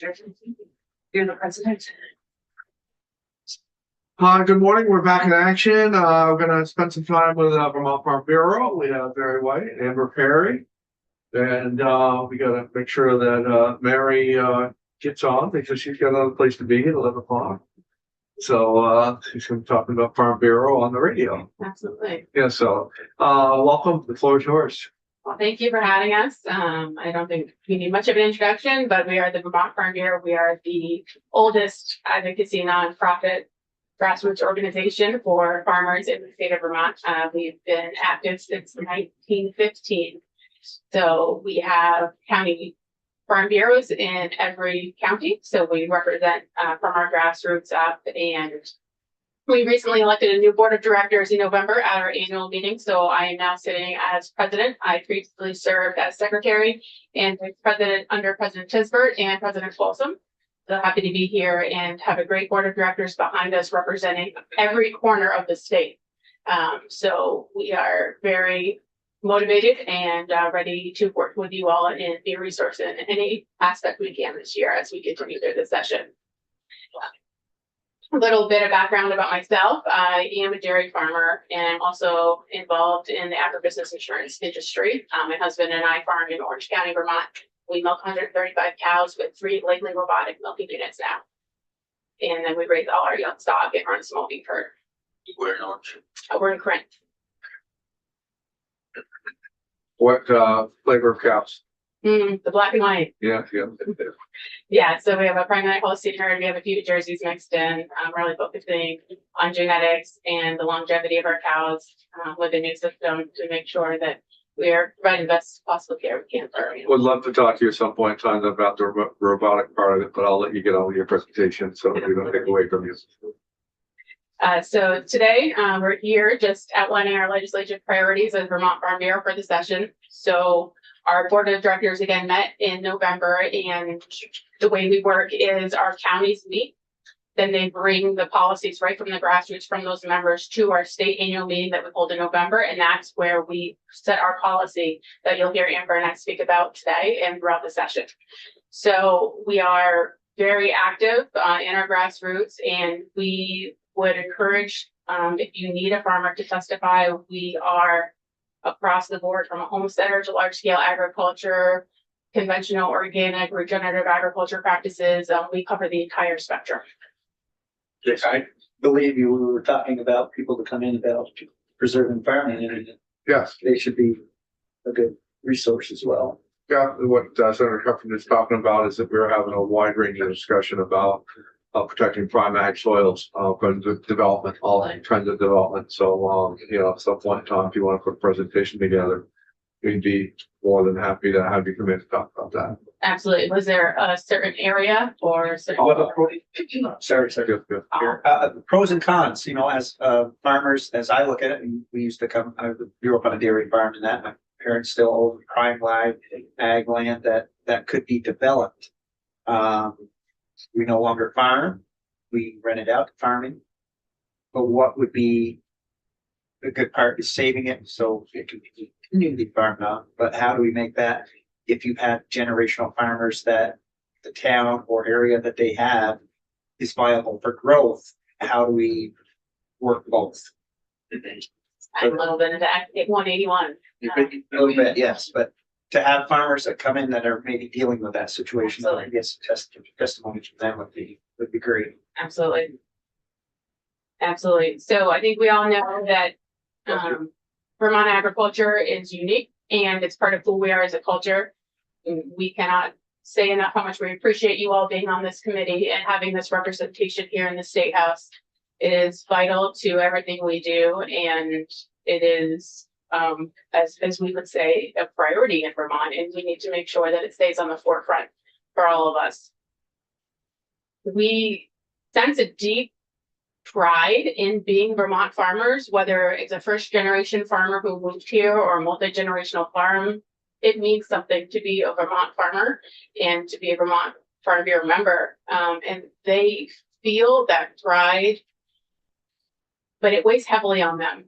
You're the president. Good morning. We're back in action. We're going to spend some time with Vermont Farm Bureau. We have Mary White, Amber Perry, and we got to make sure that Mary gets on because she's got another place to be at 11 o'clock. So she's going to be talking about Farm Bureau on the radio. Absolutely. Yeah. So welcome. The floor is yours. Well, thank you for having us. I don't think we need much of an introduction, but we are the Vermont Farm Bureau. We are the oldest advocacy nonprofit grassroots organization for farmers in the state of Vermont. We've been active since 1915. So we have county farm bureaus in every county. So we represent from our grassroots up, and we recently elected a new board of directors in November at our annual meeting. So I am now sitting as president. I previously served as secretary and vice president under President Tisbert and President Folsom. So happy to be here and have a great board of directors behind us representing every corner of the state. So we are very motivated and ready to work with you all and be a resource in any aspect we can this year as we continue through this session. A little bit of background about myself. I am a dairy farmer and I'm also involved in the agribusiness insurance industry. My husband and I farm in Orange County, Vermont. We milk 135 cows with 3 Laidley robotic milking units now. And then we raise all our young stock and run a small beef herd. Where in Orange? We're in Corinth. What flavor of cows? The black and white. Yeah. Yeah, so we have a primary Holstein herd. We have a few jerseys mixed in. Really focusing on genetics and the longevity of our cows with a new system to make sure that we are providing the best possible care we can for our animals. Would love to talk to you at some point in time about the robotic part of it, but I'll let you get on with your presentation so we don't take away from you. So today we're here just outlining our legislative priorities as Vermont Farm Bureau for the session. So our board of directors again met in November, and the way we work is our counties meet. Then they bring the policies right from the grassroots from those members to our state annual meeting that we hold in November. And that's where we set our policy that you'll hear Amber and I speak about today and throughout the session. So we are very active in our grassroots, and we would encourage if you need a farmer to testify, we are across the board from a homesteader to large scale agriculture, conventional, organic, regenerative agriculture practices. We cover the entire spectrum. Yes, I believe you were talking about people to come in about preserving farming, and Yes. they should be a good resource as well. Yeah, what Senator Cuthbert is talking about is that we're having a wide ranging discussion about protecting prime ag soils, from the development, all trends of development. So, at some point in time, if you want to put a presentation together, we'd be more than happy to have you come in to talk about that. Absolutely. Was there a certain area or certain? Sorry. Good. The pros and cons, as farmers, as I look at it, and we used to come, I grew up on a dairy farm, and that my parents still own prime ag land that could be developed. We no longer farm, we rent it out to farming. But what would be the good part is saving it so it can be community farmed out. But how do we make that, if you've had generational farmers that the town or area that they have is viable for growth, how do we work both? I'm a little bit into Act 181. A little bit, yes, but to have farmers that come in that are maybe dealing with that situation, I Absolutely. guess testimony from them would be great. Absolutely. Absolutely. So I think we all know that Vermont agriculture is unique and it's part of who we are as a culture. We cannot say enough how much we appreciate you all being on this committee and having this representation here in the State House. It is vital to everything we do, and it is, as we would say, a priority in Vermont, and we need to make sure that it stays on the forefront for all of us. We sense a deep pride in being Vermont farmers, whether it's a first generation farmer who moved here or a multi-generational farm. It means something to be a Vermont farmer and to be a Vermont Farm Bureau member. And they feel that pride but it weighs heavily on them,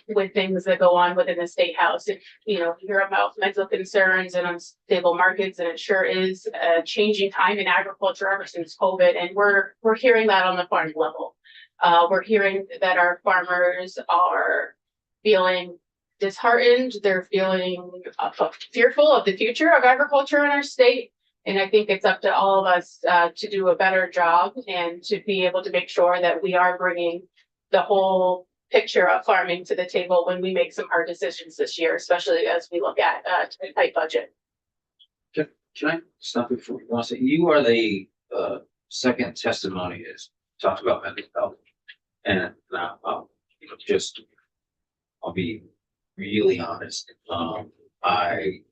with things that go on within the state house. If, you know, you hear about mental concerns and unstable markets, and it sure is a changing time in agriculture ever since COVID, and we're hearing that on the farm level. We're hearing that our farmers are feeling disheartened, they're feeling fearful of the future of agriculture in our state. And I think it's up to all of us to do a better job and to be able to make sure that we are bringing the whole picture of farming to the table when we make some hard decisions this year, especially as we look at a tight budget. Can I stop you for one second? You are the second testimony is talked about mental health. And now, you know, just I'll be really honest. I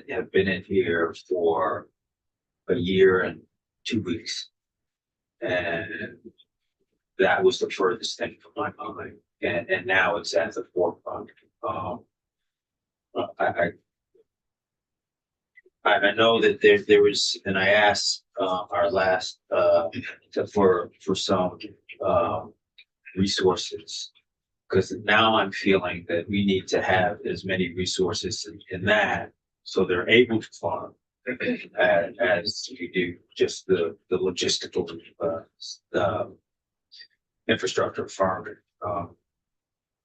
have been in here for a year and 2 weeks. And that was the furthest thing from my mind. And now it's at the forefront. I know that there was, and I asked our last for some resources, because now I'm feeling that we need to have as many resources in that, so they're able to farm as we do just the logistical infrastructure of farming.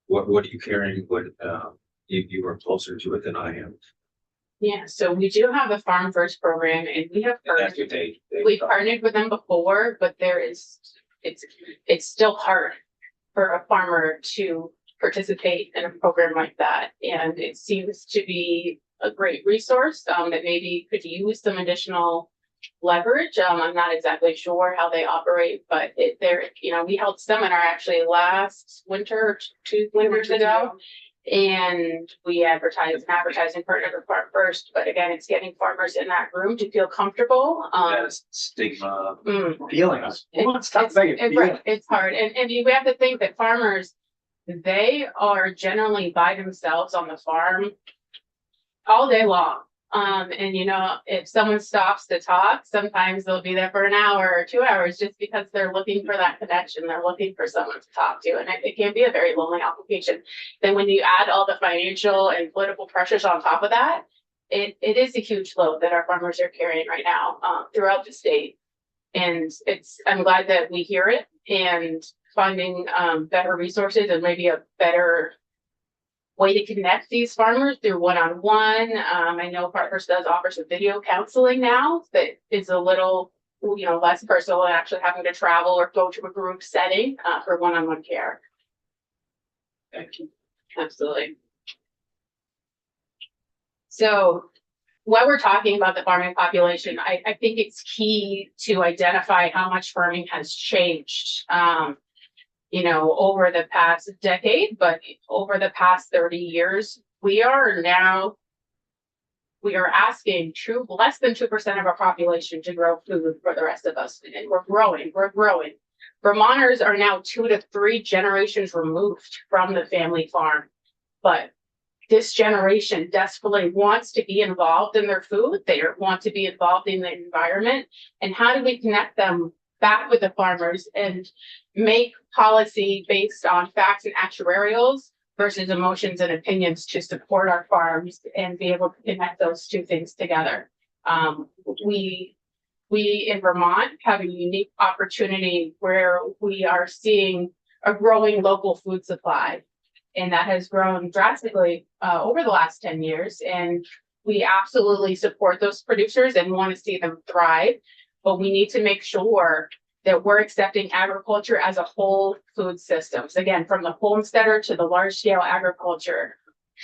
What are you carrying? What you were closer to it than I am. Yeah, so we do have a Farm First program, and we have And that's partnered, what we've partnered with them before, but it's still hard for a farmer to participate in a program like that. And it seems to be a great resource that maybe could use some additional leverage. I'm not exactly sure how they operate, but you know, we held seminar actually last winter, 2 winters ago. And we advertised an advertising partner with Farm First, but again, it's getting farmers in that room to feel comfortable. That stigma. Feelings. It's Feelings. right, it's hard, and we have to think that farmers, they are generally by themselves on the farm all day long. And you know, if someone stops to talk, sometimes they'll be there for an hour or 2 hours just because they're looking for that connection. They're looking for someone to talk to, and it can be a very lonely occupation. Then when you add all the financial and political pressures on top of that, it is a huge load that our farmers are carrying right now throughout the state. And I'm glad that we hear it, and finding better resources and maybe a better way to connect these farmers through one-on-one. I know Partners does offer some video counseling now that is a little, you know, less personal and actually having to travel or go to a group setting for one-on-one care. Thank you. Absolutely. So while we're talking about the farming population, I think it's key to identify how much farming has changed. You know, over the past decade, but over the past 30 years, we are asking less than 2% of our population to grow food for the rest of us. And we're growing. Vermonters are now 2 to 3 generations removed from the family farm. But this generation desperately wants to be involved in their food. They want to be involved in the environment. And how do we connect them back with the farmers and make policy based on facts and actuarials versus emotions and opinions to support our farms and be able to connect those two things together? We in Vermont have a unique opportunity where we are seeing a growing local food supply, and that has grown drastically over the last 10 years. And we absolutely support those producers and want to see them thrive. But we need to make sure that we're accepting agriculture as a whole food systems. Again, from the homesteader to the large scale agriculture.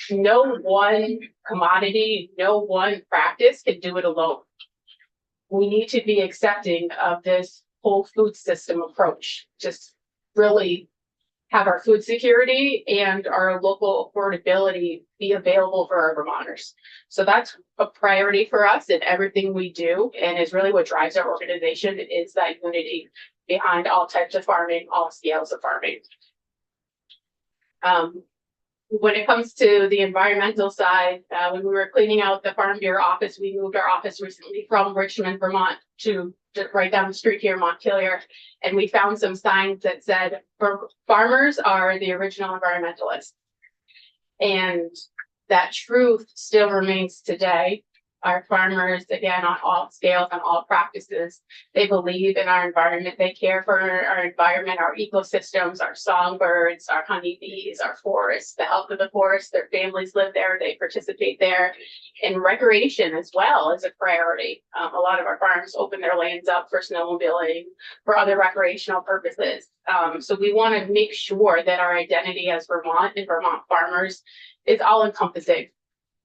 No one commodity, no one practice can do it alone. We need to be accepting of this whole food system approach. Just really have our food security and our local affordability be available for our Vermonters. So that's a priority for us in everything we do, and is really what drives our organization, is that unity behind all types of farming, all scales of farming. When it comes to the environmental side, when we were cleaning out the Farm Bureau office, we moved our office recently from Richmond, Vermont to just right down the street here, Montpelier. And we found some signs that said, farmers are the original environmentalists. And that truth still remains today. Our farmers, again, on all scales, on all practices, they believe in our environment. They care for our environment, our ecosystems, our songbirds, our honeybees, our forests, the health of the forest. Their families live there. They participate there. And recreation as well is a priority. A lot of our farms open their lands up for snowmobiling, for other recreational purposes. So we want to make sure that our identity as Vermont and Vermont farmers is all encompassing,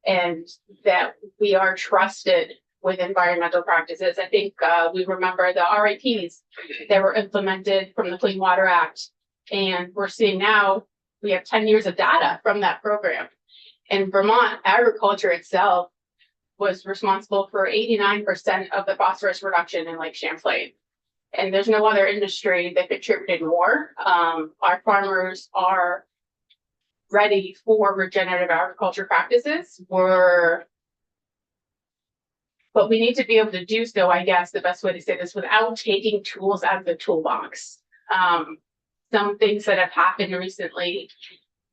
and that we are trusted with environmental practices. I think we remember the RIPs that were implemented from the Clean Water Act. And we're seeing now we have 10 years of data from that program. And Vermont agriculture itself was responsible for 89% of the phosphorus reduction in Lake Champlain. And there's no other industry that contributed more. Our farmers are ready for regenerative agriculture practices. But we need to be able to do so, I guess the best way to say this, without taking tools out of the toolbox. Some things that have happened recently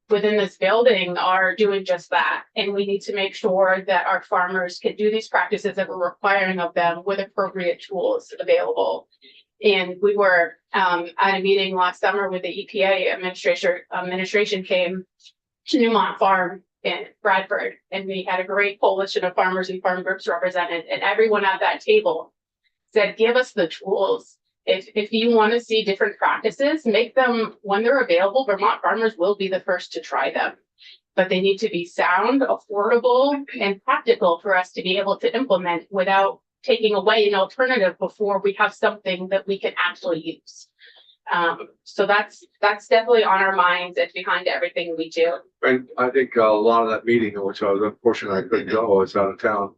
within this building are doing just that. And we need to make sure that our farmers can do these practices that we're requiring of them with appropriate tools available. And we were at a meeting last summer with the EPA administration came to Newmont Farm in Bradford, and we had a great coalition of farmers and farm groups represented, and everyone at that table said, give us the tools. If you want to see different practices, make them when they're available. Vermont farmers will be the first to try them, but they need to be sound, affordable, and practical for us to be able to implement without taking away an alternative before we have something that we can actually use. So that's definitely on our minds and behind everything we do. And I think a lot of that meeting, which I was unfortunate I couldn't go, I was out of town.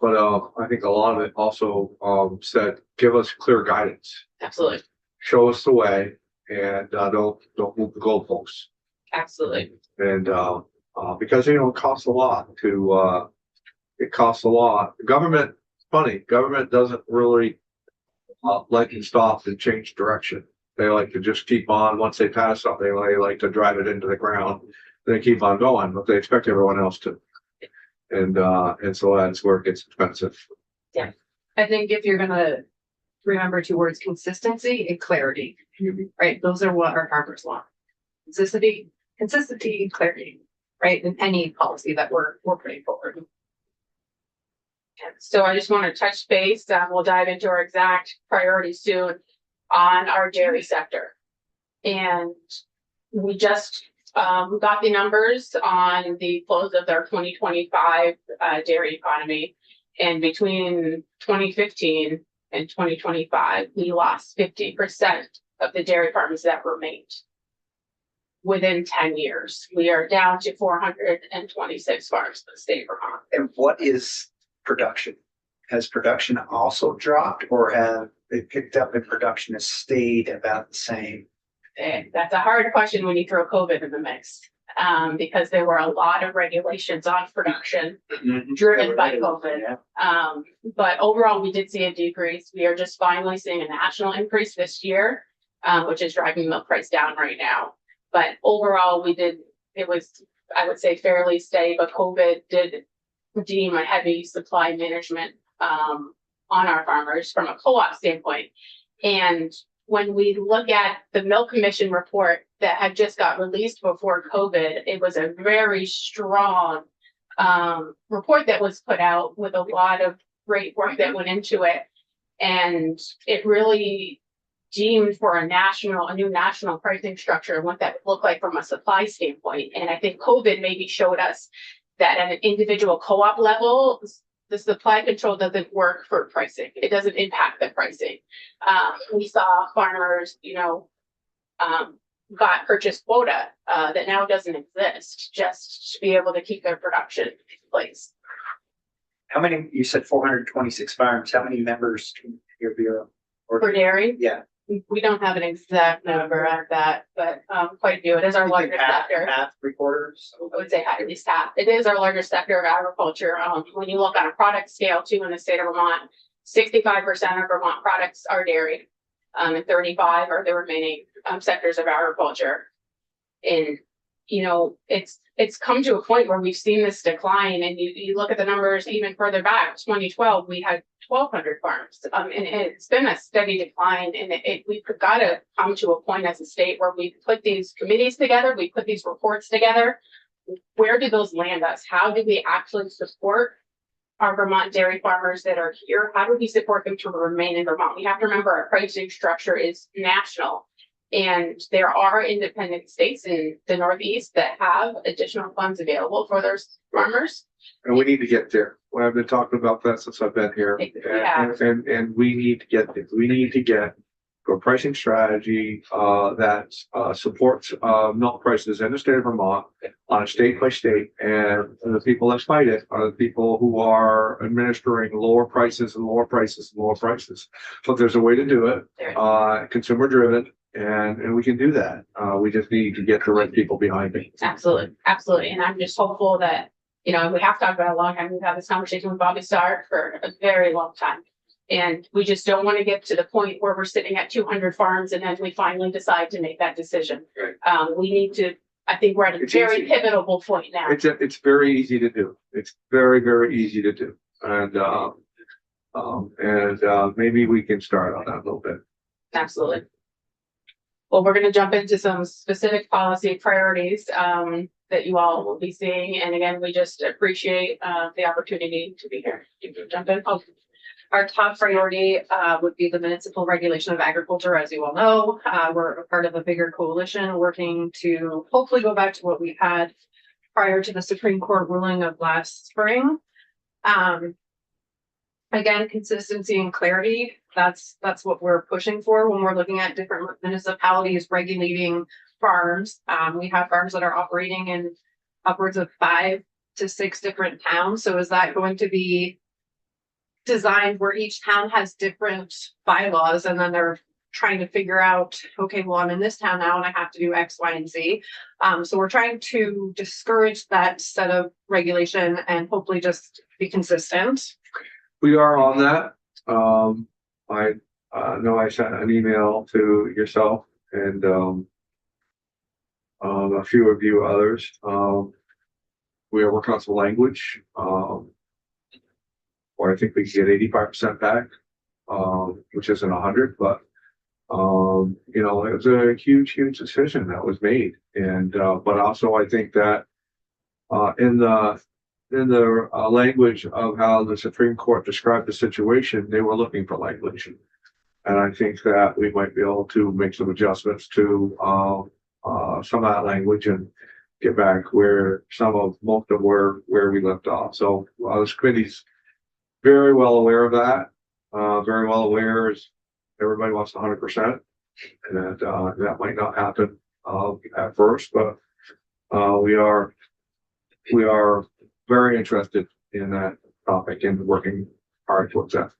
But I think a lot of it also said, give us clear guidance, Absolutely. show us the way, and don't move the goalposts. Absolutely. And because it costs a lot to it costs a lot. Government, funny, government doesn't really like to stop and change direction. They like to just keep on. Once they pass something, they like to drive it into the ground. They keep on going, but they expect everyone else to. And so that's where it gets expensive. I think if you're gonna remember two words, consistency and clarity, right? Those are what our farmers want. Consistency and clarity, right? In any policy that we're putting forward. So I just want to touch base. We'll dive into our exact priorities soon on our dairy sector. And we just we got the numbers on the close of their 2025 dairy economy. And between 2015 and 2025, we lost 50% of the dairy farms that remained. Within 10 years, we are down to 426 farms in the state of Vermont. And what is production? Has production also dropped, or have they picked up and production has stayed about the same? And that's a hard question when you throw COVID in the mix, because there were a lot of regulations on production driven by COVID. But overall, we did see a decrease. We are just finally seeing a national increase this year, which is driving milk price down right now. But overall, it was, I would say, fairly steady, but COVID did deem a heavy supply management on our farmers from a co-op standpoint. And when we look at the Milk Commission report that had just got released before COVID, it was a very strong report that was put out with a lot of great work that went into it. And it really deemed for a new national pricing structure and what that would look like from a supply standpoint. And I think COVID maybe showed us that at an individual co-op level, the supply control doesn't work for pricing. It doesn't impact the pricing. We saw farmers, got purchase quota that now doesn't exist, just to be able to keep their production in place. How many, you said 426 farms, how many members in your bureau? For dairy, Yeah. we don't have an exact number of that, but quite a few. It is our largest sector. Half, 3/4? I would say at least half. It is our largest sector of agriculture. When you look on a product scale too in the state of Vermont, 65% of Vermont products are dairy. And 35 are the remaining sectors of agriculture. And, you know, it's come to a point where we've seen this decline, and you look at the numbers even further back, 2012, we had 1,200 farms. And it's been a steady decline, and we've got to come to a point as a state where we put these committees together, we put these reports together. Where do those land us? How do we actually support our Vermont dairy farmers that are here? How do we support them to remain in Vermont? We have to remember our pricing structure is national. And there are independent states in the Northeast that have additional funds available for their farmers. And we need to get there. Well, I've been talking about that since I've been here. Yeah. And we need to get there. We need to get a pricing strategy that supports milk prices in the state of Vermont on a state by state. And the people that fight it are the people who are administering lower prices and lower prices and lower prices. So there's a way to do it, consumer driven. And we can do that. We just need to get the right people behind it. Absolutely, absolutely. And I'm just hopeful that, you know, we have talked about it a long time. We've had this conversation with Bobby Starr for a very long time. And we just don't want to get to the point where we're sitting at 200 farms and then we finally decide to make that decision. Right. We need to, I think we're at a It's very easy. pivotal point now. It's very easy to do. It's very, very easy to do. And maybe we can start on that a little bit. Absolutely. Well, we're going to jump into some specific policy priorities that you all will be seeing. And again, we just appreciate the opportunity to be here. You can jump in. Oh, Our top priority would be the municipal regulation of agriculture. As you all know, we're a part of a bigger coalition working to hopefully go back to what we had prior to the Supreme Court ruling of last spring. Again, consistency and clarity, that's what we're pushing for when we're looking at different municipalities regulating farms. We have farms that are operating in upwards of 5 to 6 different towns. So is that going to be designed where each town has different bylaws, and then they're trying to figure out, okay, well, I'm in this town now and I have to do X, Y, and Z. So we're trying to discourage that set of regulation and hopefully just be consistent. We are on that. I know I sent an email to yourself and a few of you others. We are working on some language, or I think we can get 85% back, which isn't 100, but you know, it was a huge decision that was made. And but also I think that in the language of how the Supreme Court described the situation, they were looking for language. And I think that we might be able to make some adjustments to some of that language and get back where most of where we left off. So this committee's very well aware of that. Very well aware is everybody wants 100%, and that might not happen at first, but we are very interested in that topic and working hard towards that.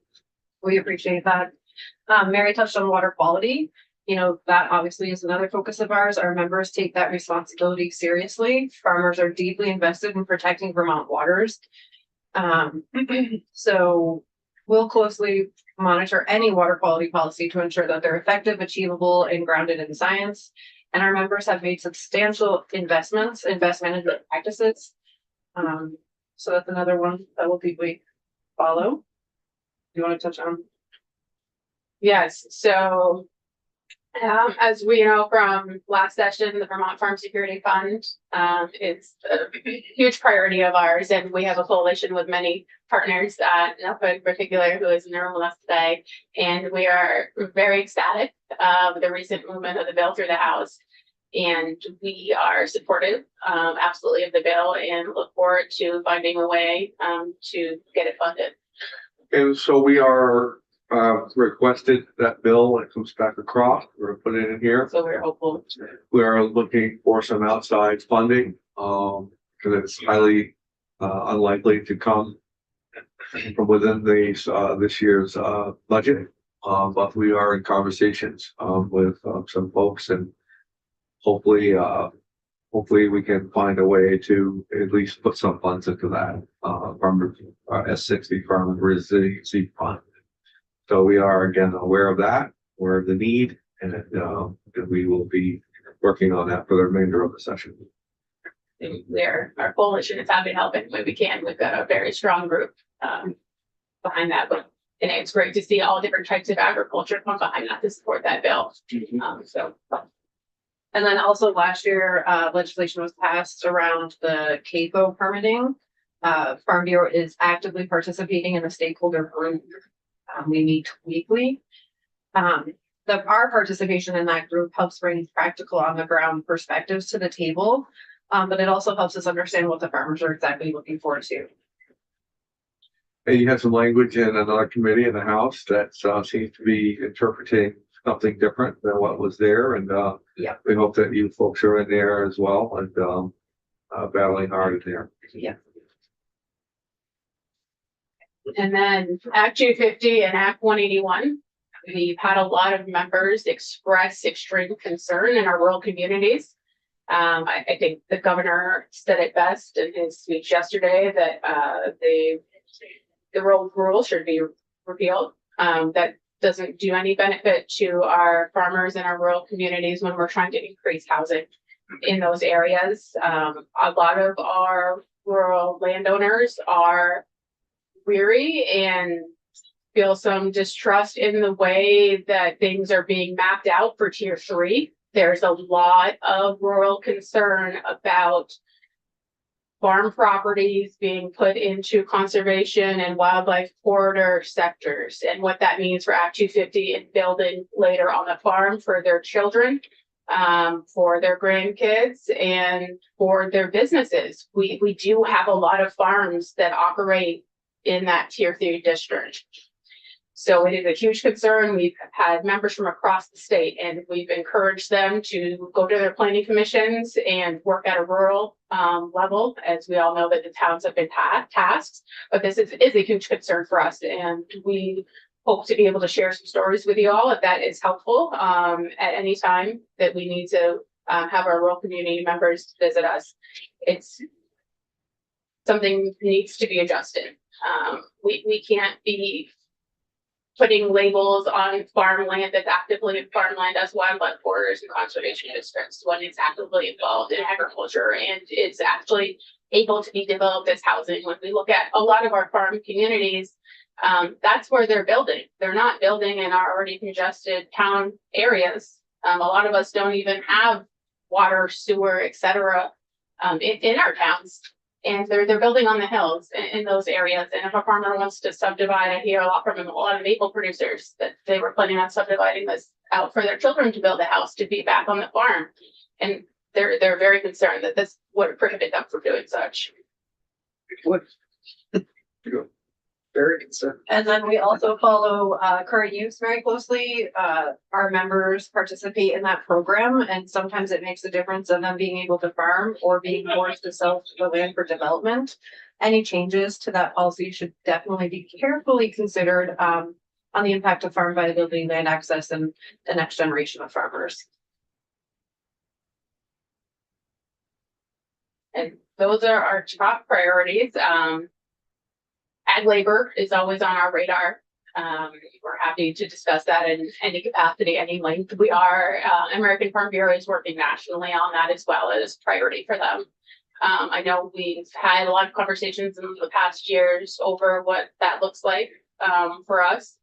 We appreciate that. Mary touched on water quality. You know, that obviously is another focus of ours. Our members take that responsibility seriously. Farmers are deeply invested in protecting Vermont waters. So we'll closely monitor any water quality policy to ensure that they're effective, achievable, and grounded in science. And our members have made substantial investments in best management practices. So that's another one that will deeply follow. You want to touch on? Yes, so as we know from last session, the Vermont Farm Security Fund is a huge priority of ours, and we have a coalition with many partners, NEPA in particular, who is in the room with us today, and we are very ecstatic with the recent movement of the bill through the House. And we are supportive, absolutely, of the bill, and look forward to finding a way to get it funded. And so we are requested that bill when it comes back across. We're gonna put it in here. So we're hopeful. We are looking for some outside funding because it's highly unlikely to come from within this year's budget. But we are in conversations with some folks, and hopefully we can find a way to at least put some funds into that from S60 Farm Resiliency Fund. So we are again aware of that, aware of the need, and we will be working on that for the remainder of the session. Our coalition is happy to help any way we can. We've got a very strong group behind that, but and it's great to see all different types of agriculture come behind that to support that bill. And then also last year, legislation was passed around the CAFO permitting. Farm Bureau is actively participating in the stakeholder group. We meet weekly. Our participation in that group helps bring practical on the ground perspectives to the table. But it also helps us understand what the farmers are exactly looking for too. And you had some language in another committee in the House that seems to be interpreting something different than what was there, and Yeah. we hope that you folks are in there as well and battling hard in there. Yeah. And then Act 250 and Act 181, we've had a lot of members express extreme concern in our rural communities. I think the governor said it best in his speech yesterday that the rural rule should be repealed. That doesn't do any benefit to our farmers and our rural communities when we're trying to increase housing in those areas. A lot of our rural landowners are weary and feel some distrust in the way that things are being mapped out for tier 3. There's a lot of rural concern about farm properties being put into conservation and wildlife corridor sectors, and what that means for Act 250 and building later on the farm for their children, for their grandkids, and for their businesses. We do have a lot of farms that operate in that tier 3 district. So it is a huge concern. We've had members from across the state, and we've encouraged them to go to their planning commissions and work at a rural level, as we all know that the towns have been tasked. But this is a huge concern for us, and we hope to be able to share some stories with you all if that is helpful at any time that we need to have our rural community members visit us. It's something needs to be adjusted. We can't be putting labels on farmland that's actively in farmland as wildlife corridors and conservation districts when it's actively involved in agriculture and it's actually able to be developed as housing. When we look at a lot of our farm communities, that's where they're building. They're not building in our already congested town areas. A lot of us don't even have water, sewer, etc. In our towns. And they're building on the hills in those areas. And if a farmer wants to subdivide, I hear a lot from a lot of maple producers that they were planning on subdividing this out for their children to build a house to be back on the farm. And they're very concerned that this would prohibit them from doing such. Very concerned. And then we also follow current use very closely. Our members participate in that program, and sometimes it makes a difference of them being able to farm or being forced to sell the land for development. Any changes to that policy should definitely be carefully considered on the impact of farm viability, land access, and the next generation of farmers. And those are our top priorities. Ag labor is always on our radar. We're happy to discuss that in any capacity, any length. We are, American Farm Bureau is working nationally on that as well as priority for them. I know we've had a lot of conversations in the past years over what that looks like for us.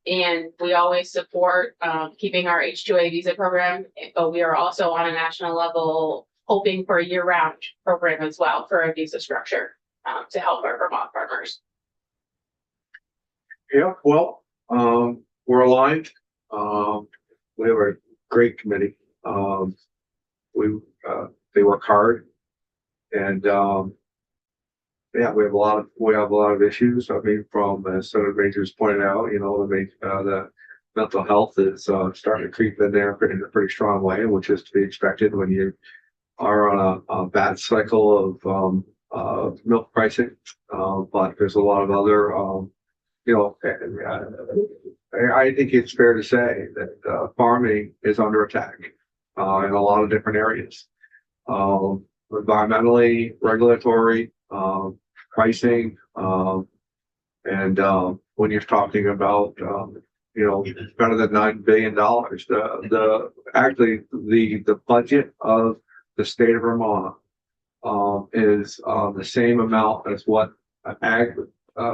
And we always support keeping our H-2A visa program, but we are also on a national level hoping for a year-round program as well for a visa structure. To help our Vermont farmers. Yeah, well, we're aligned. We have a great committee. They work hard, and yeah, we have a lot of issues. I mean, from as Senator Majors pointed out, you know, the mental health is starting to creep in there in a pretty strong way, which is to be expected when you are on a bad cycle of milk pricing, but there's a lot of other, you know, I think it's fair to say that farming is under attack in a lot of different areas, environmentally, regulatory, pricing, and when you're talking about, better than $9 billion. Actually, the budget of the state of Vermont is the same amount as what ag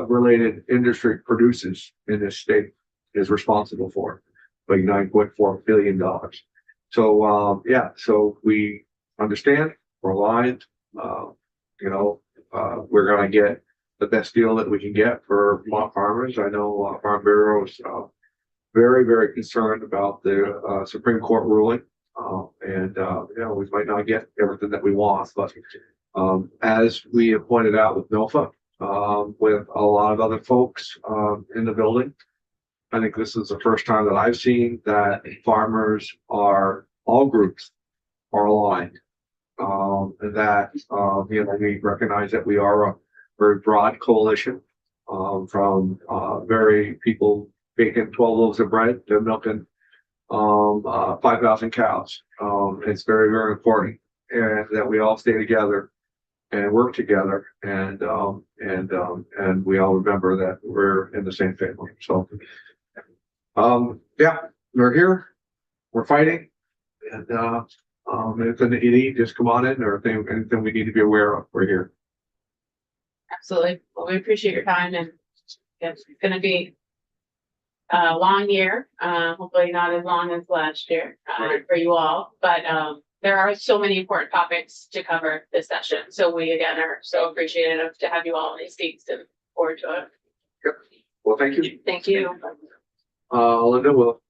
related industry produces in this state is responsible for, like $9.4 billion. So so we understand, we're aligned, we're gonna get the best deal that we can get for Vermont farmers. I know Farm Bureau is very, very concerned about the Supreme Court ruling. We might not get everything that we want, but as we have pointed out with NOFA, with a lot of other folks in the building, I think this is the first time that I've seen that farmers all groups are aligned. And that, we recognize that we are a very broad coalition from very people baking 12 loaves of bread to milking 5,000 cows. It's very, very important and that we all stay together and work together and we all remember that we're in the same family. So, we're here, we're fighting, and anything that you need, just come on in, or anything we need to be aware of, we're here. Absolutely. Well, we appreciate your time, and it's gonna be a long year, hopefully not as long as last year, for you all, but, there are so many important topics to cover this session. So we again are so appreciative to have you all in these seats and forward to it. Well, thank you. Thank you. Linda will